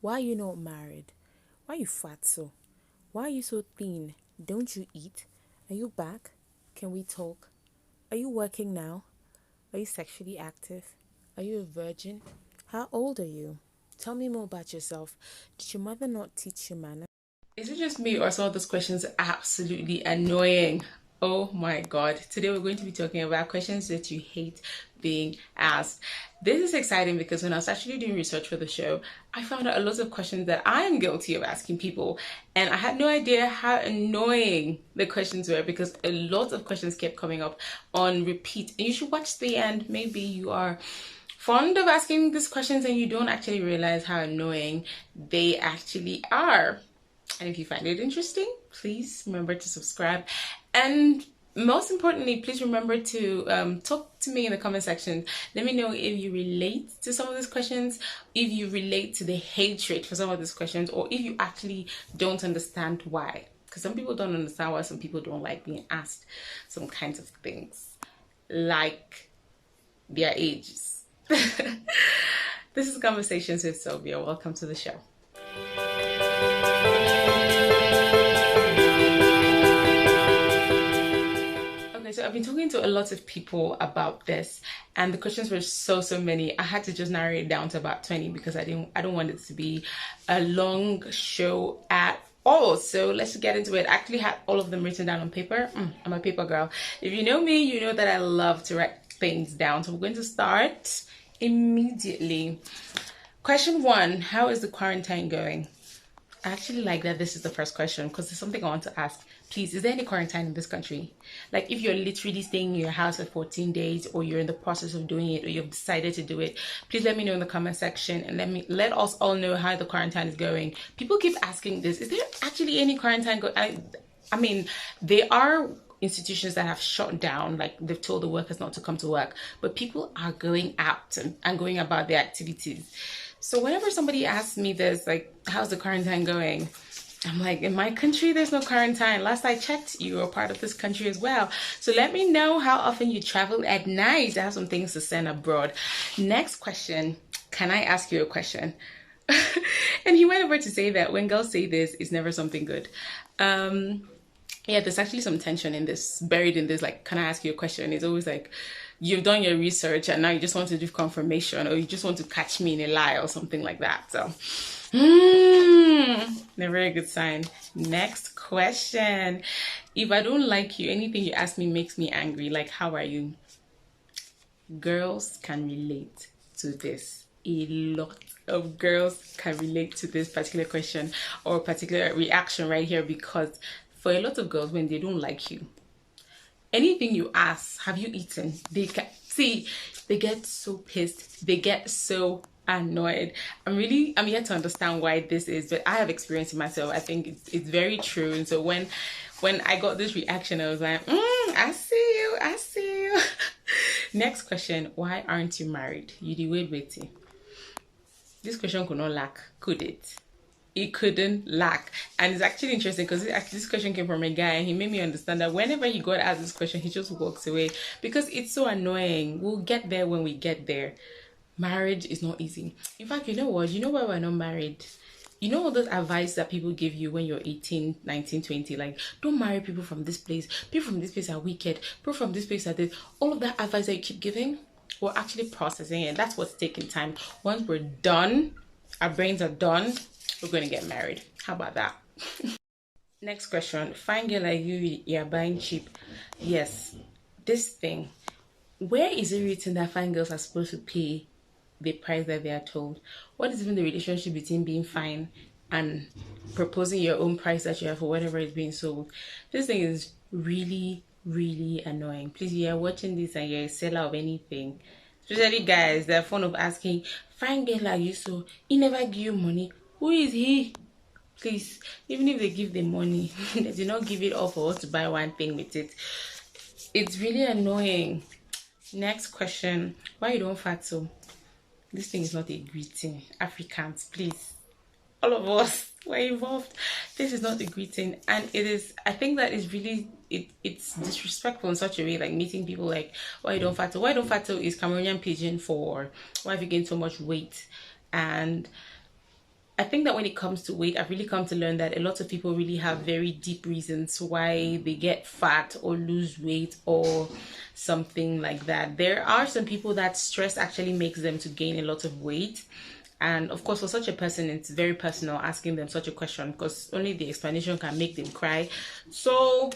Why are you not married? Why are you fat so? Why are you so thin? Don't you eat? Are you back? Can we talk? Are you working now? Are you sexually active? Are you a virgin? How old are you? Tell me more about yourself. Did your mother not teach you manners? Is it just me or some of those questions are absolutely annoying? Oh my god. Today we're going to be talking about questions that you hate being asked. This is exciting because when I was actually doing research for the show, I found out a lot of questions that I am guilty of asking people, and I had no idea how annoying the questions were because a lot of questions kept coming up on repeat. And you should watch the end. Maybe you are fond of asking these questions and you don't actually realize how annoying they actually are. And if you find it interesting, please remember to subscribe. And most importantly, please remember to talk to me in the comment section. Let me know if you relate to some of these questions, if you relate to the hatred for some of these questions, or if you actually don't understand why. Because some people don't understand why some people don't like being asked some kinds of things, like their ages. This is Conversations with Sylvia. Welcome to the show. Okay, so I've been talking to a lot of people about this, and the questions were so many. I had to just narrow it down to about 20 because I don't want it to be a long show at all. So let's get into it. I actually had all of them written down on paper. I'm a paper girl. If you know me, you know that I love to write things down. So we're going to start immediately. Question 1, how is the quarantine going? I actually like that this is the first question because there's something I want to ask. Please, is there any quarantine in this country? Like, if you're literally staying in your house for 14 days, or you're in the process of doing it, or you've decided to do it, please let me know in the comment section and let us all know how the quarantine is going. People keep asking this. Is there actually any quarantine I mean, there are institutions that have shut down, like they've told the workers not to come to work, but people are going out and going about their activities. So whenever somebody asks me this, like, how's the quarantine going? I'm like, in my country, there's no quarantine. Last I checked, you are part of this country as well. So let me know how often you travel at night. I have some things to send abroad. Next question. Can I ask you a question? And he went over to say that when girls say this, it's never something good. Yeah, there's actually some tension in this, buried in this, like, can I ask you a question? It's always like, you've done your research and now you just want to do confirmation, or you just want to catch me in a lie or something like that. So, never a good sign. Next question. If I don't like you, anything you ask me makes me angry. Like, how are you? Girls can relate to this. A lot of girls can relate to this particular question or particular reaction right here, because for a lot of girls, when they don't like you, anything you ask, have you eaten? They get so pissed. They get so annoyed. I'm yet to understand why this is, but I have experienced it myself. I think it's very true. And so when I got this reaction, I was like, I see you. Next question, why aren't you married? You did waiting. This question could not lack, could it? It couldn't lack. And it's actually interesting because this question came from a guy, and he made me understand that whenever he got asked this question, he just walks away because it's so annoying. We'll get there when we get there. Marriage is not easy. In fact, you know what? You know why we're not married? You know all those advice that people give you when you're 18, 19, 20, like, don't marry people from this place. People from this place are wicked. People from this place are this. All of that advice that you keep giving, we're actually processing it. That's what's taking time. Once we're done, our brains are done, we're going to get married. How about that? Next question. Fine girl like you're buying cheap. Yes. This thing. Where is it written that fine girls are supposed to pay the price that they are told? What is even the relationship between being fine and proposing your own price that you have for whatever is being sold? This thing is really, really annoying. Please, you're watching this and you're a seller of anything, especially guys that are fond of asking, fine girl like you, so he never give you money. Who is he? Please, even if they give the money, they do not give it all for us to buy one thing with it. It's really annoying. Next question. Why you don't fat so? This thing is not a greeting. Africans, please. All of us were involved. This is not a greeting. And it is, I think that is really, it's disrespectful in such a way, like meeting people like, why you don't fat so? Why don't fat so is Cameroonian pidgin for why have you gained so much weight. And I think that when it comes to weight, I've really come to learn that a lot of people really have very deep reasons why they get fat or lose weight or something like that. There are some people that stress actually makes them to gain a lot of weight. And of course, for such a person, it's very personal asking them such a question because only the explanation can make them cry. So,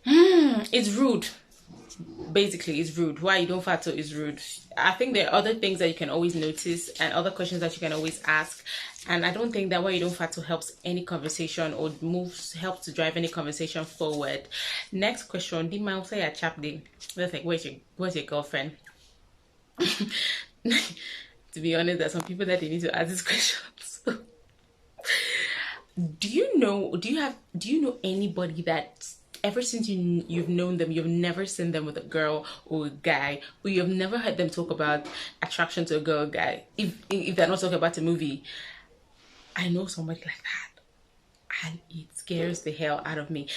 it's rude. Basically, it's rude. Why you don't fat is rude. I think there are other things that you can always notice and other questions that you can always ask. And I don't think that why you don't fat helps any conversation or helps to drive any conversation forward. Next question. The man say a chap day. Let's like, where's your girlfriend? To be honest, there's some people that they need to ask these questions. Do you know anybody that ever since you've known them, you've never seen them with a girl or a guy, or you've never heard them talk about attraction to a girl or guy, if they're not talking about a movie? I know somebody like that, and it scares the hell out of me.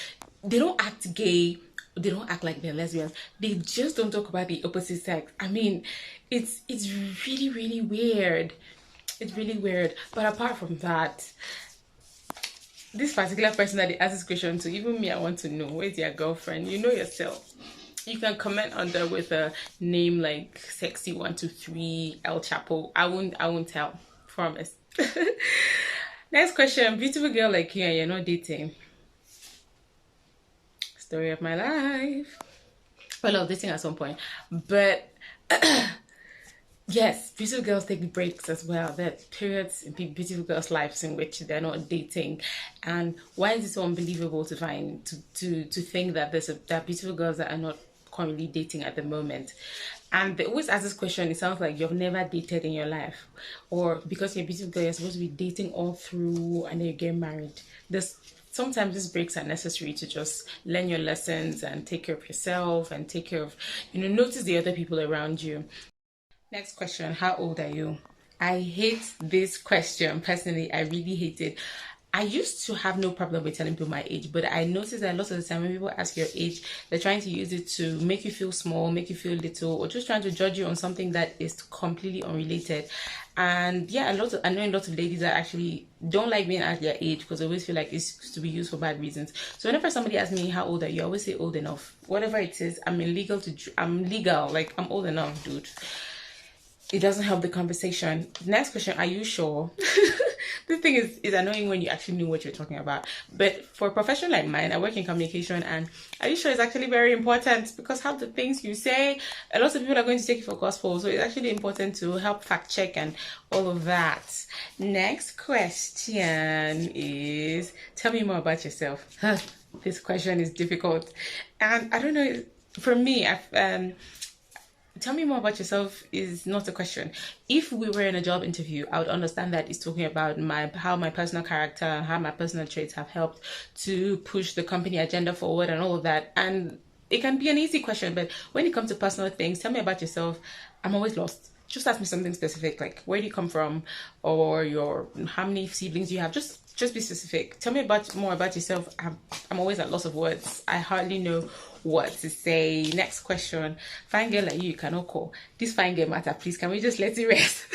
They don't act gay, they don't act like they're lesbians, they just don't talk about the opposite sex. I mean, it's really, really weird. It's really weird. But apart from that, this particular person that they asked this question to, even me, I want to know, where's your girlfriend? You know yourself. You can comment under with a name like Sexy123 El Chapo. I won't tell. Promise. Next question. Beautiful girl like you and you're not dating. Story of my life. Well, I was dating at some point. But yes, beautiful girls take breaks as well. There are periods in beautiful girls' lives in which they're not dating. And why is it so unbelievable to find to think that there are beautiful girls that are not currently dating at the moment? And they always ask this question, it sounds like you've never dated in your life. Or because you're a beautiful girl, you're supposed to be dating all through and then you get married. Sometimes these breaks are necessary to just learn your lessons and take care of yourself and take care of, notice the other people around you. Next question, how old are you? I hate this question. Personally, I really hate it. I used to have no problem with telling people my age, but I noticed that a lot of the time when people ask your age, they're trying to use it to make you feel small, make you feel little, or just trying to judge you on something that is completely unrelated. And yeah, I know a lot of ladies that actually don't like being at their age because they always feel like it's to be used for bad reasons. So whenever somebody asks me how old are you, I always say old enough. Whatever it is, I'm legal, like I'm old enough, dude. It doesn't help the conversation. Next question, are you sure? This thing is annoying when you actually know what you're talking about. But for a profession like mine, I work in communication, and are you sure is actually very important, because half the things you say, a lot of people are going to take it for gospel. So it's actually important to help fact check and all of that. Next question is, tell me more about yourself. This question is difficult. And I don't know, for me, tell me more about yourself is not a question. If we were in a job interview, I would understand that it's talking about how my personal character, how my personal traits have helped to push the company agenda forward and all of that. And it can be an easy question, but when it comes to personal things, tell me about yourself. I'm always lost. Just ask me something specific, like where do you come from, or how many siblings you have. Just be specific. Tell me more about yourself. I'm always at loss of words. I hardly know what to say. Next question. Fine girl like you cannot call. This fine girl matter, please. Can we just let it rest?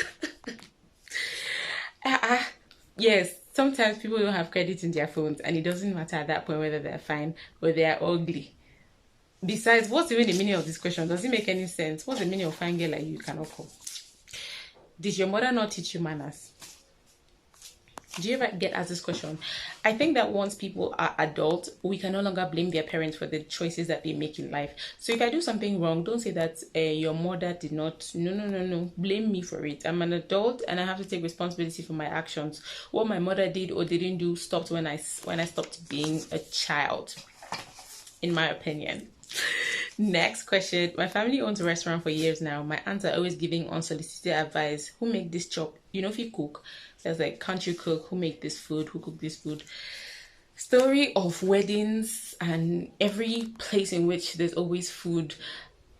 Yes, sometimes people don't have credit in their phones, and it doesn't matter at that point whether they're fine or they're ugly. Besides, what's even the meaning of this question? Does it make any sense? What's the meaning of fine girl like you cannot call? Did your mother not teach you manners? Do you ever get asked this question? I think that once people are adult, we can no longer blame their parents for the choices that they make in life. So if I do something wrong, don't say that your mother did not. No. Blame me for it. I'm an adult and I have to take responsibility for my actions. What my mother did or didn't do stopped when I stopped being a child, in my opinion. Next question. My family owns a restaurant for years now. My aunts are always giving unsolicited advice. Who make this chop? If you cook, there's like, can't you cook? Who make this food? Who cook this food? Story of weddings and every place in which there's always food.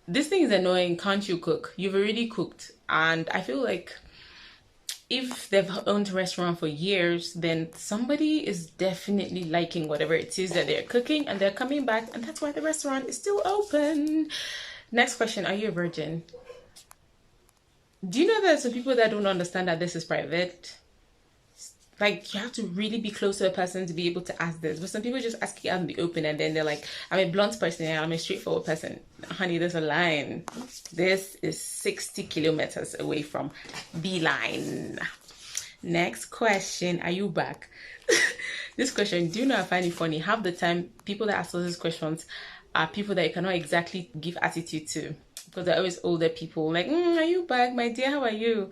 This thing is annoying. Can't you cook? You've already cooked. And I feel like if they've owned a restaurant for years, then somebody is definitely liking whatever it is that they're cooking and they're coming back, and that's why the restaurant is still open. Next question, are you a virgin? Do you know there's some people that don't understand that this is private? Like, you have to really be close to a person to be able to ask this. But some people just ask you out in the open and then they're like, I'm a blunt person and I'm a straightforward person. Honey, there's a line. This is 60 kilometers away from B-line. Next question. Are you back? This question, do you know I find it funny? Half the time, people that ask us these questions are people that you cannot exactly give attitude to. Because they're always older people. Like, are you back, my dear? How are you?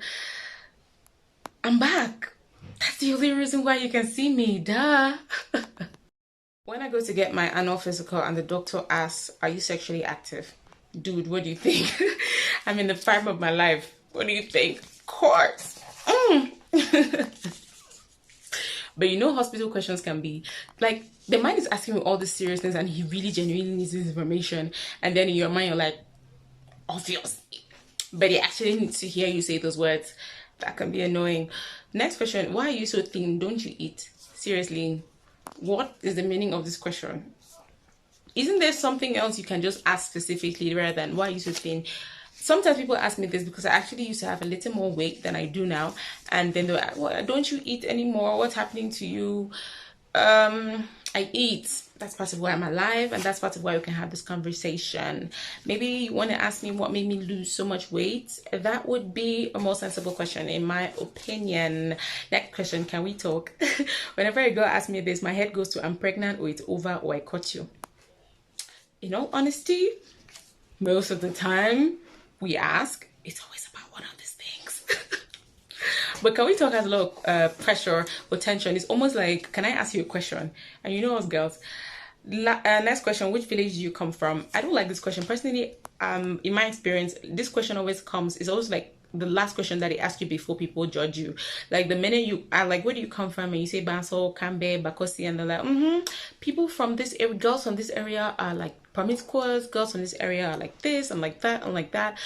I'm back. That's the only reason why you can see me, duh. When I go to get my annual physical and the doctor asks, are you sexually active? Dude, what do you think? I'm in the prime of my life. What do you think? Of course. But you know, hospital questions can be like, the mind is asking you all this seriousness and he really genuinely needs this information. And then in your mind, you're like, obviously. But he actually needs to hear you say those words. That can be annoying. Next question, why are you so thin? Don't you eat? Seriously, what is the meaning of this question? Isn't there something else you can just ask specifically rather than why are you so thin? Sometimes people ask me this because I actually used to have a little more weight than I do now. And then they're like, well, don't you eat anymore? What's happening to you? I eat. That's part of why I'm alive, and that's part of why we can have this conversation. Maybe you want to ask me what made me lose so much weight. That would be a more sensible question, in my opinion. Next question, can we talk? Whenever a girl asks me this, my head goes to I'm pregnant, or it's over, or I caught you. In all honesty, most of the time we ask, it's always about one of these things. But can we talk has a lot of pressure or tension. It's almost like, can I ask you a question? And you know us girls. Next question, which village do you come from? I don't like this question. Personally, in my experience, this question always comes, it's always like the last question that they ask you before people judge you. Like the minute you are like, where do you come from? And you say Banso, Kambe, Bakosi, and they're like, people from this area, girls from this area are like promiscuous, girls from this area are like this and like that and like that.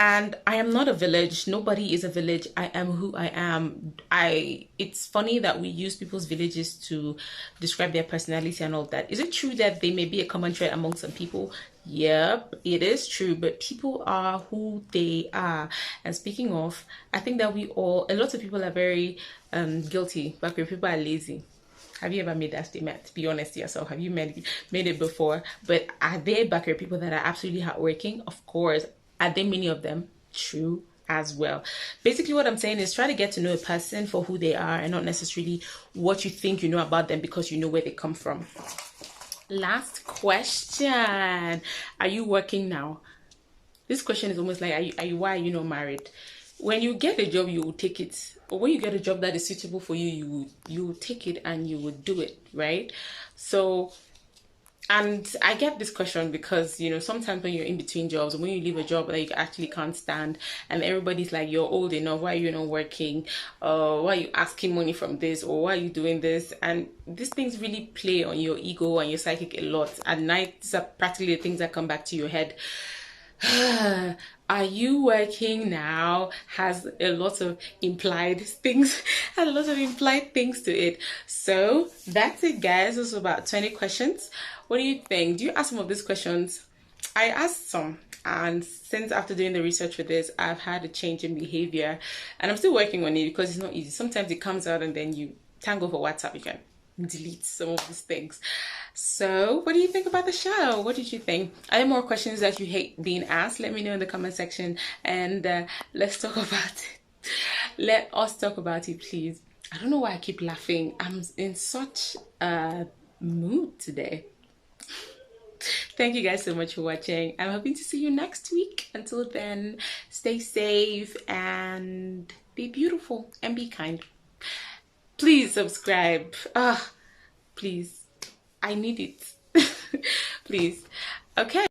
And I am not a village. Nobody is a village. I am who I am. It's funny that we use people's villages to describe their personality and all that. Is it true that they may be a common trait among some people? Yep, it is true. But people are who they are. And speaking of, I think that a lot of people are very guilty, but people are lazy. Have you ever made that statement? Be honest to yourself. Have you made it before? But are there Bakri people that are absolutely hardworking? Of course. Are there many of them? True as well. Basically, what I'm saying is try to get to know a person for who they are and not necessarily what you think you know about them because you know where they come from. Last question. Are you working now? This question is almost like, why are you not married? When you get a job, you will take it. Or when you get a job that is suitable for you, you will take it and you will do it, right? So, and I get this question because, you know, sometimes when you're in between jobs, when you leave a job that you actually can't stand and everybody's like, you're old enough, why are you not working? Why are you asking money from this? Or why are you doing this? And these things really play on your ego and your psychic a lot. At night, these are practically the things that come back to your head. Are you working now? Has a lot of implied things to it. So that's it, guys. This was about 20 questions. What do you think? Do you ask some of these questions? I asked some, and since after doing the research for this, I've had a change in behavior, and I'm still working on it because it's not easy. Sometimes it comes out and then you thank God for WhatsApp, you can delete some of these things. So what do you think about the show? What did you think? Are there more questions that you hate being asked? Let me know in the comment section, and let's talk about it. Let us talk about it, please. I don't know why I keep laughing. I'm in such a mood today. Thank you guys so much for watching. I'm hoping to see you next week. Until then, stay safe and be beautiful and be kind. Please subscribe. Please. I need it. Please. Okay.